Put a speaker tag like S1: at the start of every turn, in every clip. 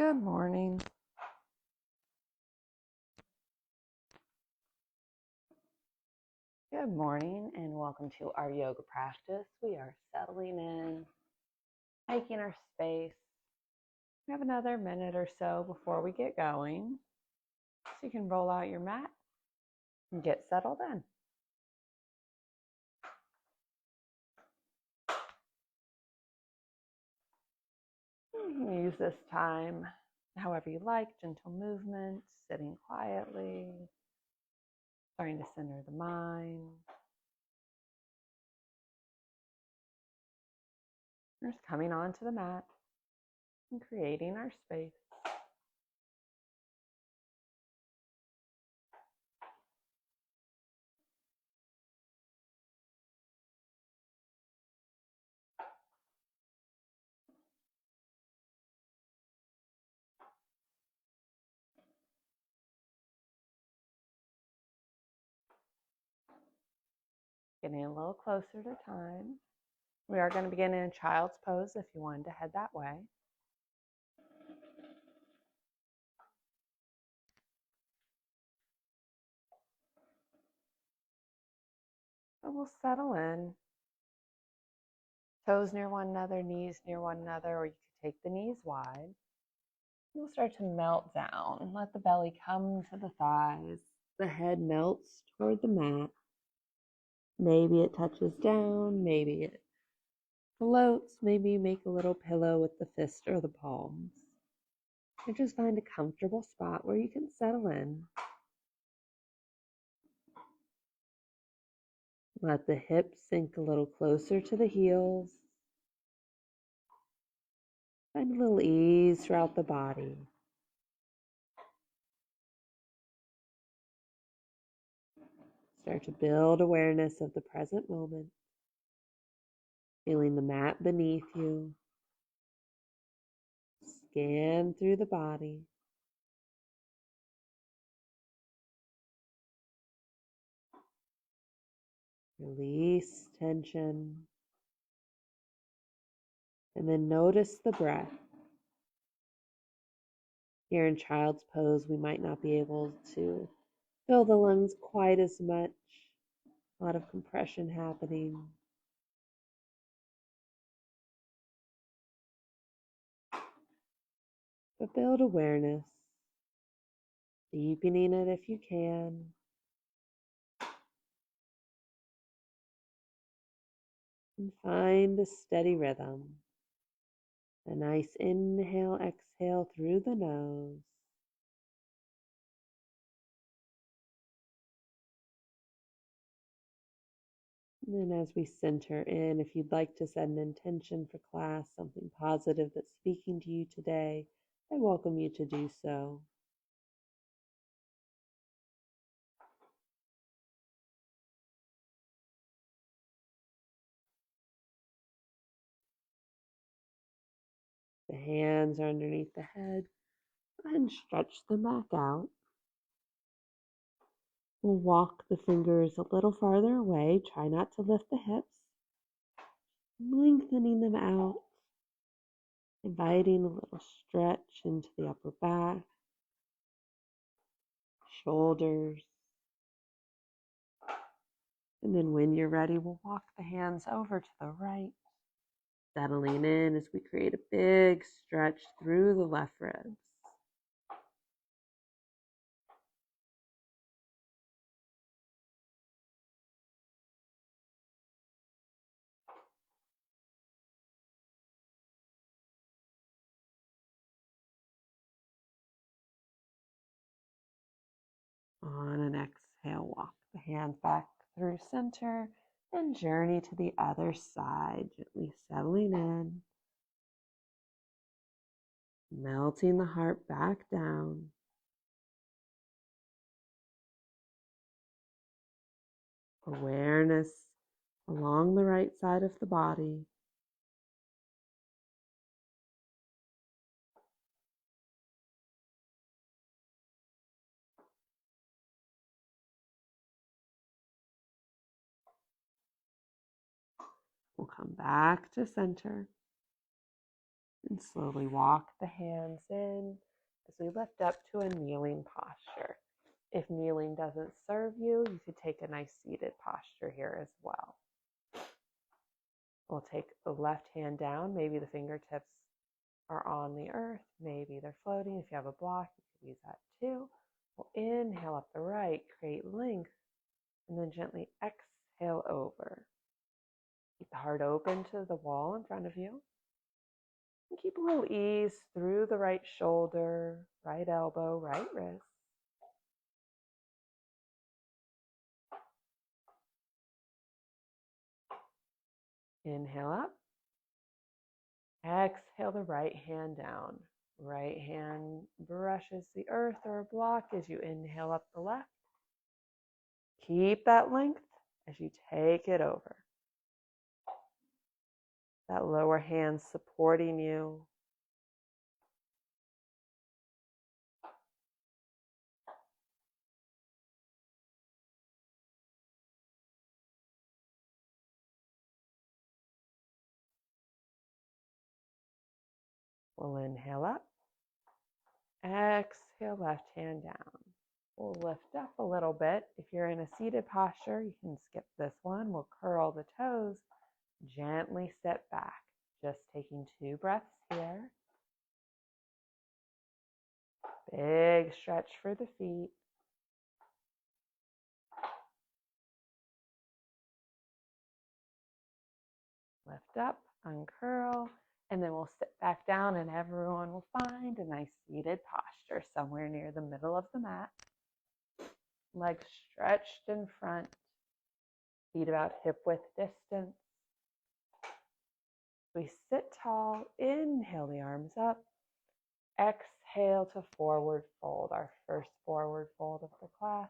S1: Good morning. Good morning and welcome to our yoga practice. We are settling in, taking our space. We have another minute or so before we get going. So you can roll out your mat and get settled in. You can use this time however you like, gentle movements, sitting quietly, starting to center the mind. We're just coming onto the mat and creating our space. Getting a little closer to time. We are going to begin in child's pose if you wanted to head that way. So we'll settle in. Toes near one another, knees near one another, or you could take the knees wide. You'll start to melt down. Let the belly come to the thighs. The head melts toward the mat. Maybe it touches down, maybe it floats, maybe you make a little pillow with the fist or the palms. And just find a comfortable spot where you can settle in. Let the hips sink a little closer to the heels. Find a little ease throughout the body. Start to build awareness of the present moment. Feeling the mat beneath you. Scan through the body. Release tension. And then notice the breath. Here in child's pose, we might not be able to fill the lungs quite as much. A lot of compression happening. But build awareness. Deepening it if you can. And find a steady rhythm. A nice inhale, exhale through the nose. And then as we center in, if you'd like to set an intention for class, something positive that's speaking to you today, I welcome you to do so. The hands are underneath the head. Go ahead and stretch them back out. We'll walk the fingers a little farther away. Try not to lift the hips. Lengthening them out. Inviting a little stretch into the upper back, shoulders. And then when you're ready, we'll walk the hands over to the right. Settling in as we create a big stretch through the left ribs. On an exhale, walk the hands back through center and journey to the other side, gently settling in. Melting the heart back down. Awareness along the right side of the body. We'll come back to center. And slowly walk the hands in as we lift up to a kneeling posture. If kneeling doesn't serve you, you could take a nice seated posture here as well. We'll take the left hand down. Maybe the fingertips are on the earth. Maybe they're floating. If you have a block, you could use that too. We'll inhale up the right, create length, and then gently exhale over. Keep the heart open to the wall in front of you. And keep a little ease through the right shoulder, right elbow, right wrist. Inhale up. Exhale the right hand down. Right hand brushes the earth or a block as you inhale up the left. Keep that length as you take it over. That lower hand supporting you. We'll inhale up. Exhale, left hand down. We'll lift up a little bit. If you're in a seated posture, you can skip this one. We'll curl the toes, gently step back. Just taking 2 breaths here. Big stretch for the feet. Lift up, uncurl, and then we'll sit back down and everyone will find a nice seated posture somewhere near the middle of the mat. Legs stretched in front, feet about hip width distance. We sit tall, inhale the arms up, exhale to forward fold, our first forward fold of the class.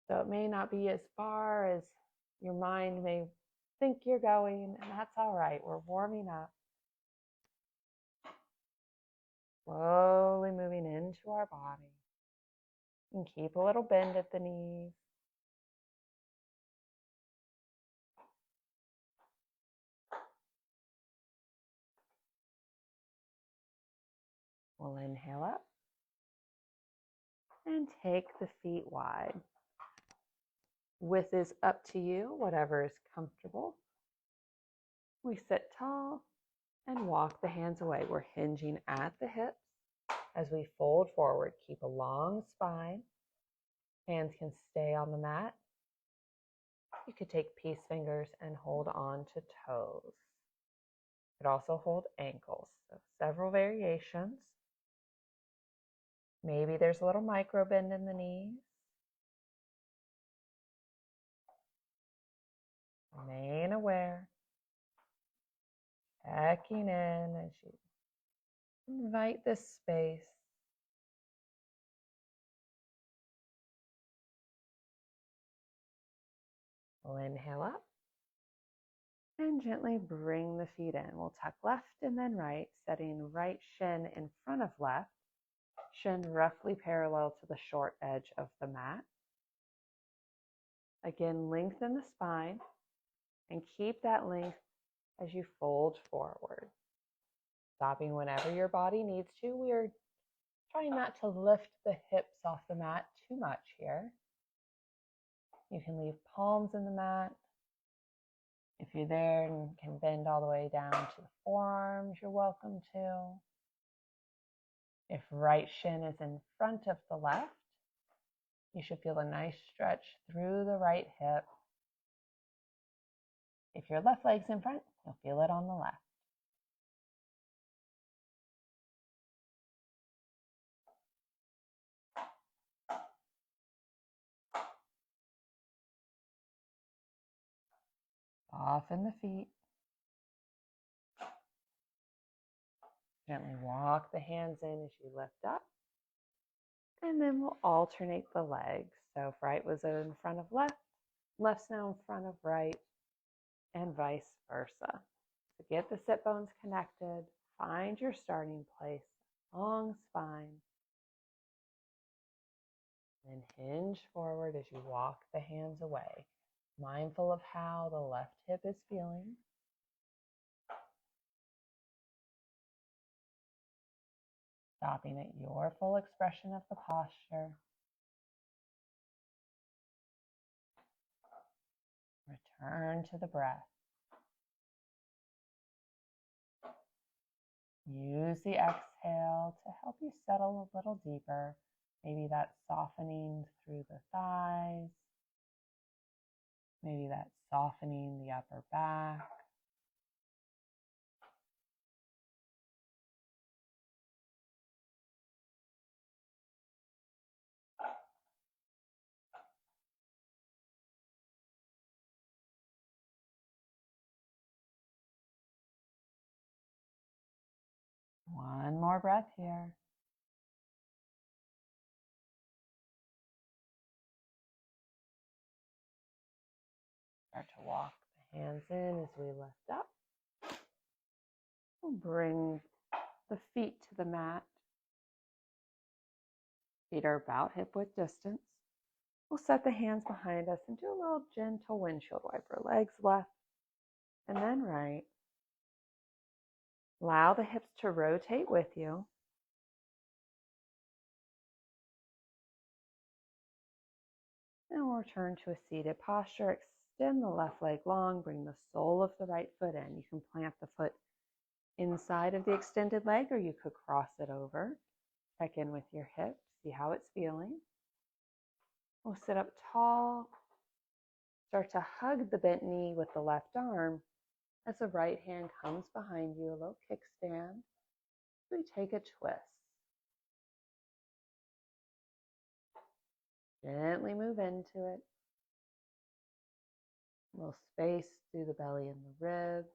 S1: So it may not be as far as your mind may think you're going, and that's all right. We're warming up. Slowly moving into our body. And keep a little bend at the knees. We'll inhale up and take the feet wide. Width is up to you, whatever is comfortable. We sit tall and walk the hands away. We're hinging at the hips as we fold forward. Keep a long spine. Hands can stay on the mat. You could take peace fingers and hold on to toes. You could also hold ankles. So several variations. Maybe there's a little micro bend in the knees. Remain aware. Checking in as you invite this space. We'll inhale up and gently bring the feet in. We'll tuck left and then right, setting right shin in front of left, shin roughly parallel to the short edge of the mat. Again, lengthen the spine and keep that length as you fold forward. Stopping whenever your body needs to. We are trying not to lift the hips off the mat too much here. You can leave palms in the mat. If you're there and can bend all the way down to the forearms, you're welcome to. If right shin is in front of the left, you should feel a nice stretch through the right hip. If your left leg's in front, you'll feel it on the left. Soften the feet. Gently walk the hands in as you lift up. And then we'll alternate the legs. So if right was in front of left, left's now in front of right, and vice versa. So get the sit bones connected. Find your starting place. Long spine. Then hinge forward as you walk the hands away. Mindful of how the left hip is feeling. stopping at your full expression of the posture. Return to the breath. Use the exhale to help you settle a little deeper. Maybe that's softening through the thighs. Maybe that's softening the upper back. One more breath here. Start to walk the hands in as we lift up. We'll bring the feet to the mat. Feet are about hip width distance. We'll set the hands behind us and do a little gentle windshield wiper. Legs left and then right. Allow the hips to rotate with you. And we'll return to a seated posture. Extend the left leg long. Bring the sole of the right foot in. You can plant the foot inside of the extended leg, or you could cross it over. Check in with your hip. See how it's feeling. We'll sit up tall. Start to hug the bent knee with the left arm as the right hand comes behind you, a little kickstand. We take a twist. Gently move into it. A little space through the belly and the ribs.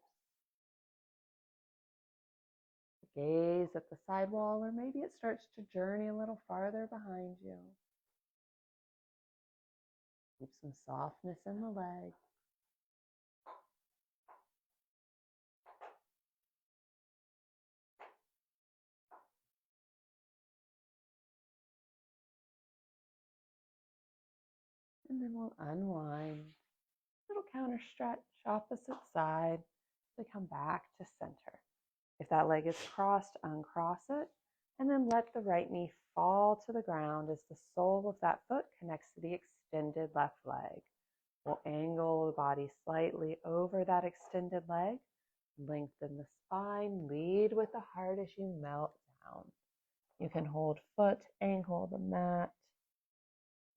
S1: Gaze at the side wall, or maybe it starts to journey a little farther behind you. Keep some softness in the leg. And then we'll unwind. Little counter stretch, opposite side. We come back to center. If that leg is crossed, uncross it. And then let the right knee fall to the ground as the sole of that foot connects to the extended left leg. We'll angle the body slightly over that extended leg. Lengthen the spine. Lead with the heart as you melt down. You can hold foot, ankle, the mat.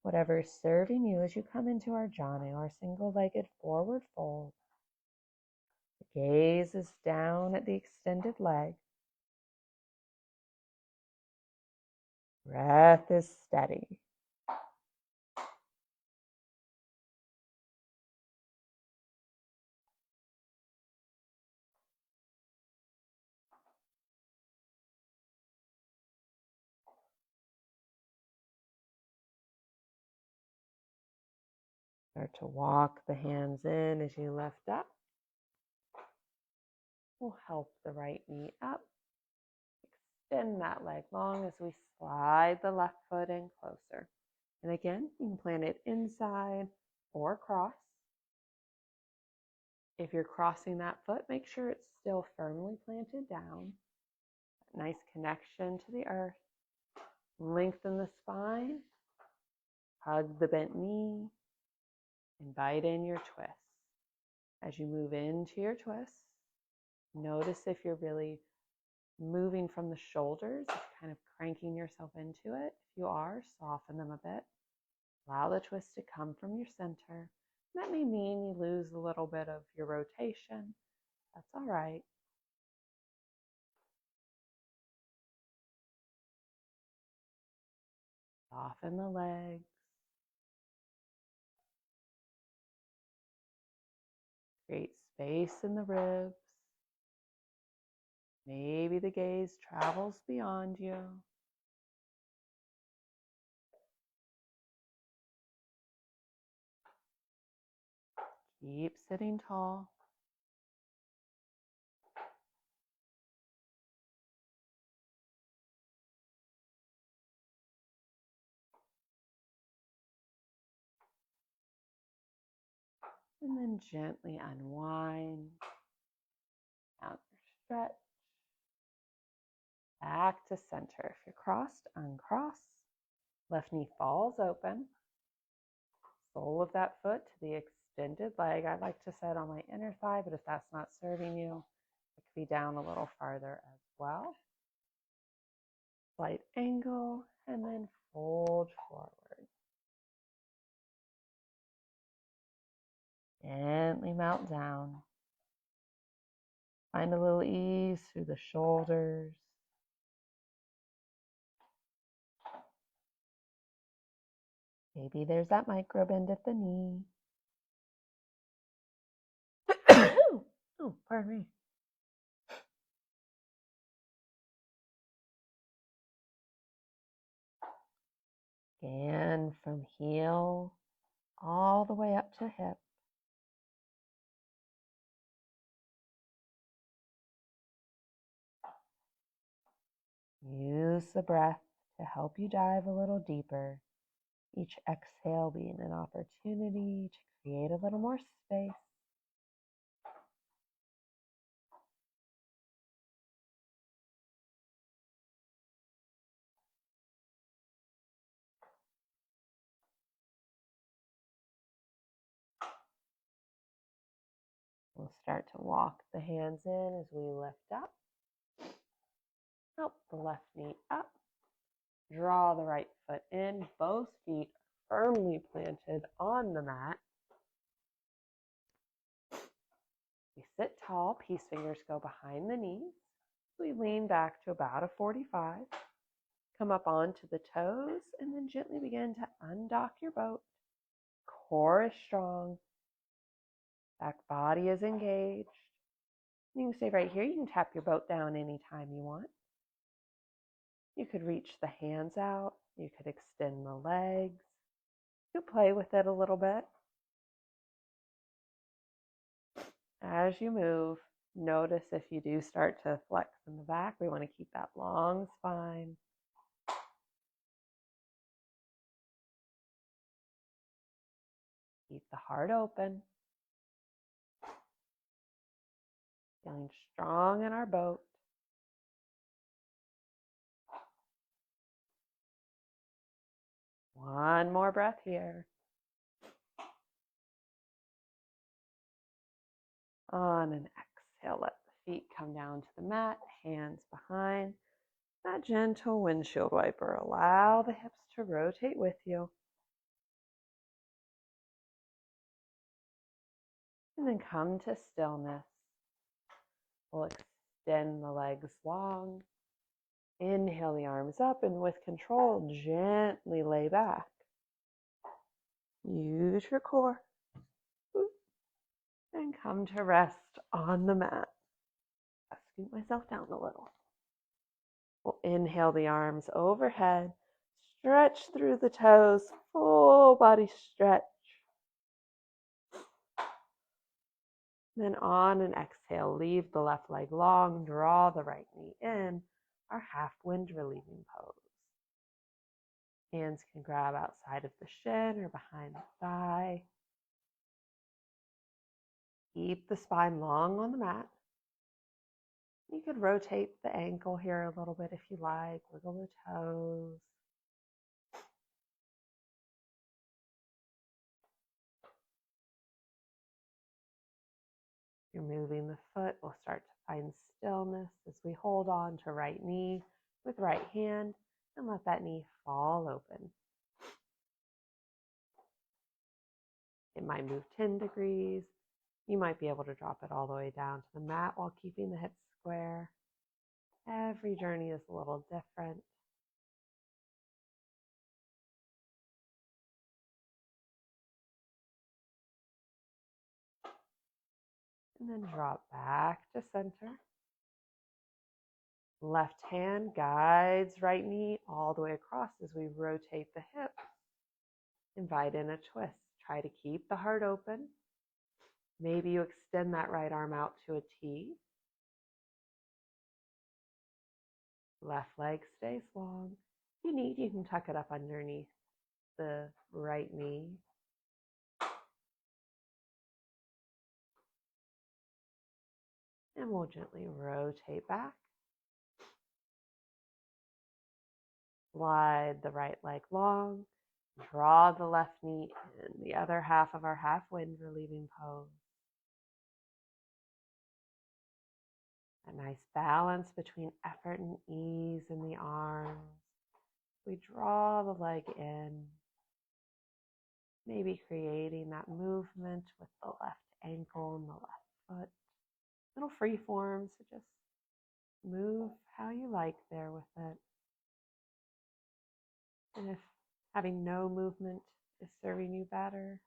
S1: Whatever is serving you as you come into our jhana, our single-legged forward fold. The gaze is down at the extended leg. Breath is steady. Start to walk the hands in as you lift up. We'll help the right knee up. Extend that leg long as we slide the left foot in closer. And again, you can plant it inside or across. If you're crossing that foot, make sure it's still firmly planted down. Nice connection to the earth. Lengthen the spine. Hug the bent knee. Invite in your twist. As you move into your twist, notice if you're really moving from the shoulders, kind of cranking yourself into it. If you are, soften them a bit. Allow the twist to come from your center. That may mean you lose a little bit of your rotation. That's all right. Soften the legs. Create space in the ribs. Maybe the gaze travels beyond you. Keep sitting tall. And then gently unwind. Out your stretch. Back to center. If you're crossed, uncross. Left knee falls open. Sole of that foot to the extended leg. I like to set on my inner thigh, but if that's not serving you, it could be down a little farther as well. Slight angle, and then fold forward. Gently melt down. Find a little ease through the shoulders. Maybe there's that micro bend at the knee. Oh, pardon me. Scan from heel all the way up to hip. Use the breath to help you dive a little deeper. Each exhale being an opportunity to create a little more space. We'll start to walk the hands in as we lift up. Help the left knee up. Draw the right foot in. Both feet firmly planted on the mat. We sit tall. Peace fingers go behind the knees. We lean back to about a 45. Come up onto the toes and then gently begin to undock your boat. Core is strong. Back body is engaged. You can stay right here. You can tap your boat down anytime you want. You could reach the hands out. You could extend the legs. You could play with it a little bit. As you move, notice if you do start to flex in the back. We want to keep that long spine. Keep the heart open. Feeling strong in our boat. One more breath here. On an exhale, let the feet come down to the mat, hands behind. That gentle windshield wiper. Allow the hips to rotate with you. And then come to stillness. We'll extend the legs long. Inhale the arms up and with control, gently lay back. Use your core. And come to rest on the mat. I'll scoot myself down a little. We'll inhale the arms overhead. Stretch through the toes. Full body stretch. Then on an exhale, leave the left leg long. Draw the right knee in. Our half wind relieving pose. Hands can grab outside of the shin or behind the thigh. Keep the spine long on the mat. You could rotate the ankle here a little bit if you like. Wiggle the toes. You're moving the foot. We'll start to find stillness as we hold on to right knee with right hand and let that knee fall open. It might move 10 degrees. You might be able to drop it all the way down to the mat while keeping the hips square. Every journey is a little different. And then drop back to center. Left hand guides right knee all the way across as we rotate the hip. Invite in a twist. Try to keep the heart open. Maybe you extend that right arm out to a T. Left leg stays long. If you need, you can tuck it up underneath the right knee. And we'll gently rotate back. Slide the right leg long. Draw the left knee in, the other half of our half wind relieving pose. A nice balance between effort and ease in the arms. We draw the leg in, maybe creating that movement with the left ankle and the left foot. Little free form, so just move how you like there with it. And if having no movement is serving you better,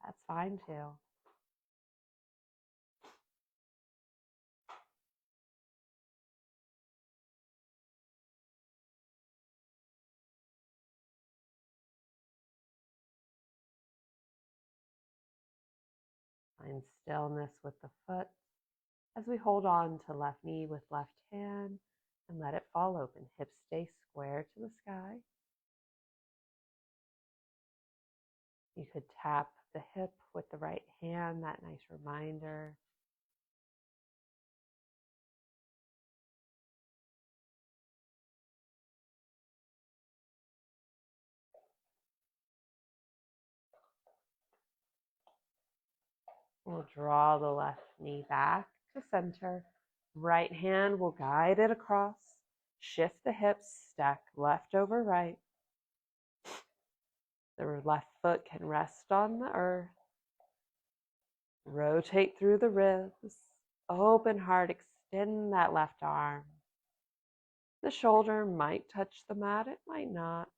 S1: that's fine too. Find stillness with the foot as we hold on to left knee with left hand and let it fall open. Hips stay square to the sky. You could tap the hip with the right hand, that nice reminder. We'll draw the left knee back to center. Right hand will guide it across. Shift the hips, stack left over right. The left foot can rest on the earth. Rotate through the ribs. Open heart, extend that left arm. The shoulder might touch the mat, it might not.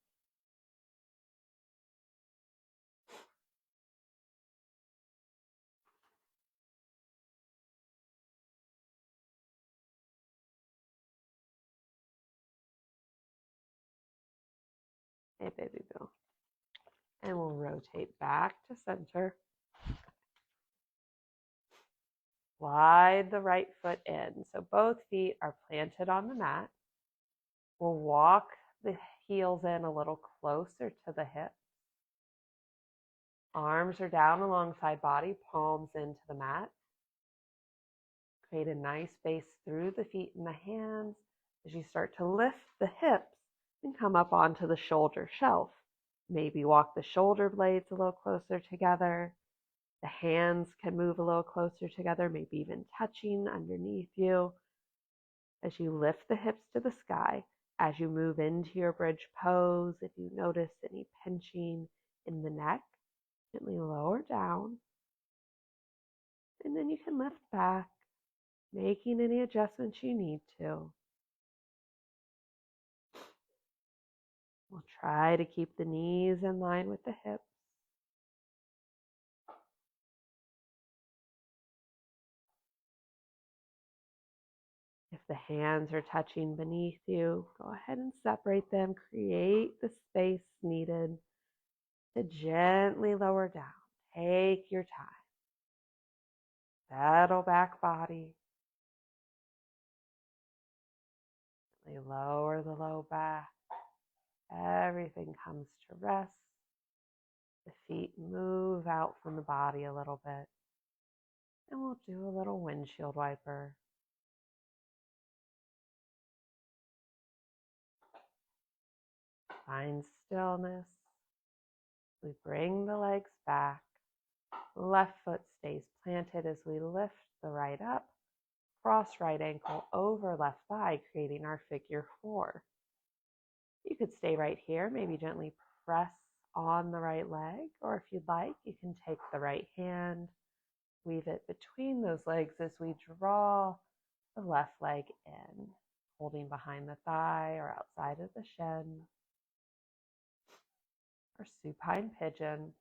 S1: Hey, baby boo. And we'll rotate back to center. Slide the right foot in. So both feet are planted on the mat. We'll walk the heels in a little closer to the hip. Arms are down alongside body, palms into the mat. Create a nice base through the feet and the hands as you start to lift the hips and come up onto the shoulder shelf. Maybe walk the shoulder blades a little closer together. The hands can move a little closer together, maybe even touching underneath you. As you lift the hips to the sky, as you move into your bridge pose, if you notice any pinching in the neck, gently lower down. And then you can lift back, making any adjustments you need to. We'll try to keep the knees in line with the hips. If the hands are touching beneath you, go ahead and separate them. Create the space needed to gently lower down. Take your time. Settle back body. Lower the low back. Everything comes to rest. The feet move out from the body a little bit. And we'll do a little windshield wiper. Find stillness. We bring the legs back. Left foot stays planted as we lift the right up. Cross right ankle over left thigh, creating our figure 4. You could stay right here, maybe gently press on the right leg, or if you'd like, you can take the right hand, weave it between those legs as we draw the left leg in, holding behind the thigh or outside of the shin, or supine pigeon.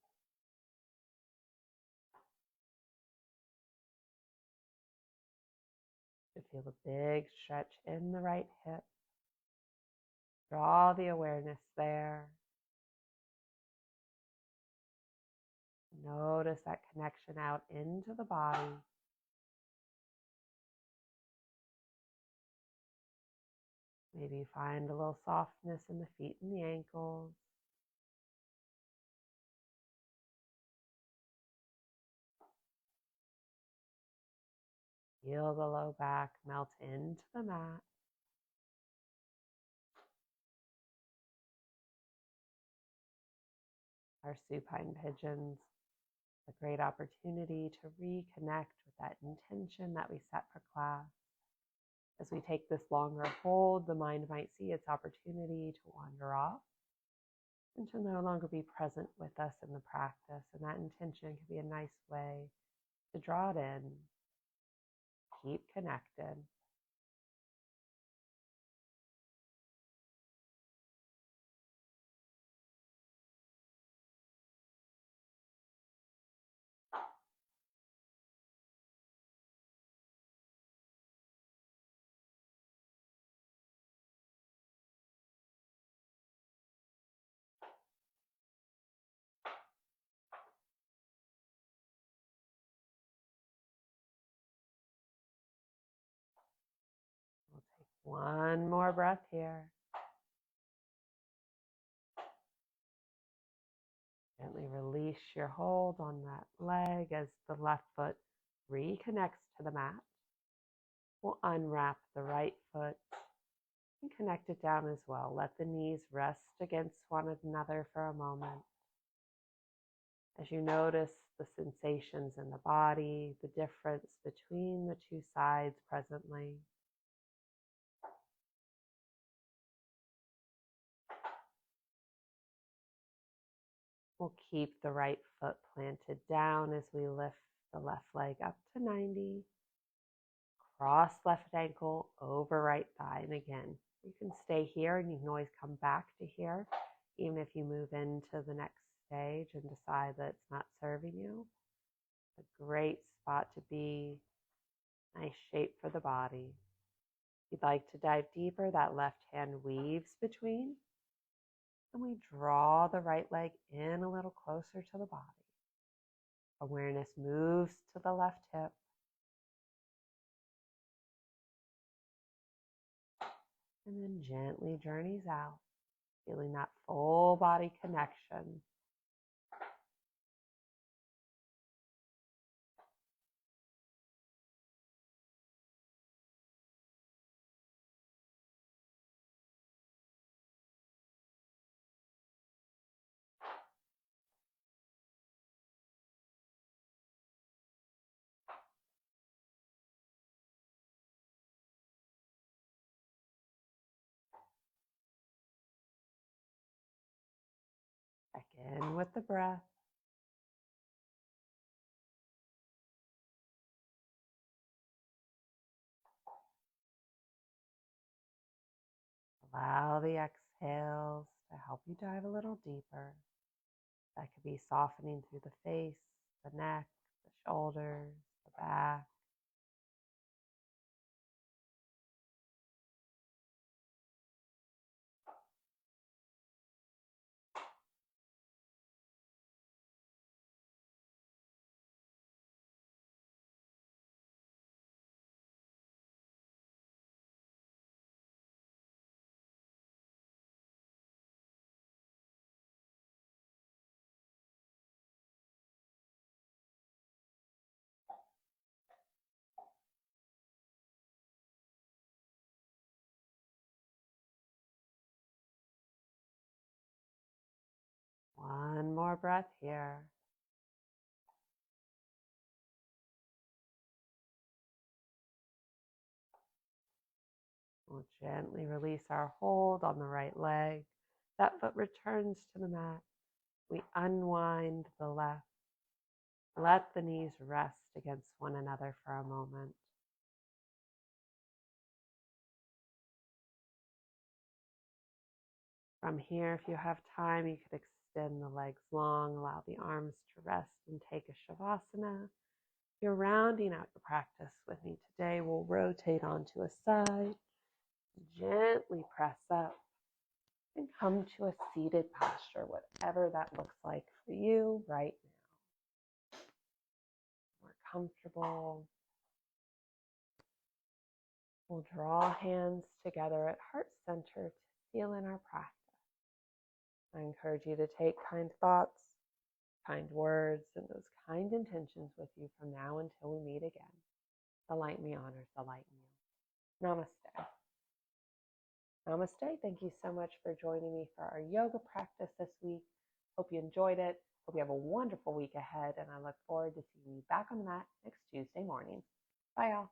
S1: You feel a big stretch in the right hip. Draw the awareness there. Notice that connection out into the body. Maybe you find a little softness in the feet and the ankles. Feel the low back melt into the mat. our supine pigeons, a great opportunity to reconnect with that intention that we set for class. As we take this longer hold, the mind might see its opportunity to wander off and to no longer be present with us in the practice. And that intention can be a nice way to draw it in, keep connected. We'll take one more breath here. Gently release your hold on that leg as the left foot reconnects to the mat. We'll unwrap the right foot and connect it down as well. Let the knees rest against one another for a moment. As you notice the sensations in the body, the difference between the two sides presently. We'll keep the right foot planted down as we lift the left leg up to 90. Cross left ankle over right thigh. And again, you can stay here and you can always come back to here, even if you move into the next stage and decide that it's not serving you. A great spot to be. Nice shape for the body. If you'd like to dive deeper, that left hand weaves between. And we draw the right leg in a little closer to the body. Awareness moves to the left hip. And then gently journeys out, feeling that full body connection. Check in with the breath. Allow the exhales to help you dive a little deeper. That could be softening through the face, the neck, the shoulders, the back. One more breath here. We'll gently release our hold on the right leg. That foot returns to the mat. We unwind the left. Let the knees rest against one another for a moment. From here, if you have time, you could extend the legs long, allow the arms to rest and take a Shavasana. If you're rounding out your practice with me today, we'll rotate onto a side, gently press up, and come to a seated posture, whatever that looks like for you right now. More comfortable. We'll draw hands together at heart center to seal in our practice. I encourage you to take kind thoughts, kind words, and those kind intentions with you from now until we meet again. The light in me honors the light in you. Namaste. Namaste. Thank you so much for joining me for our yoga practice this week. Hope you enjoyed it. Hope you have a wonderful week ahead, and I look forward to seeing you back on the mat next Tuesday morning. Bye, y'all.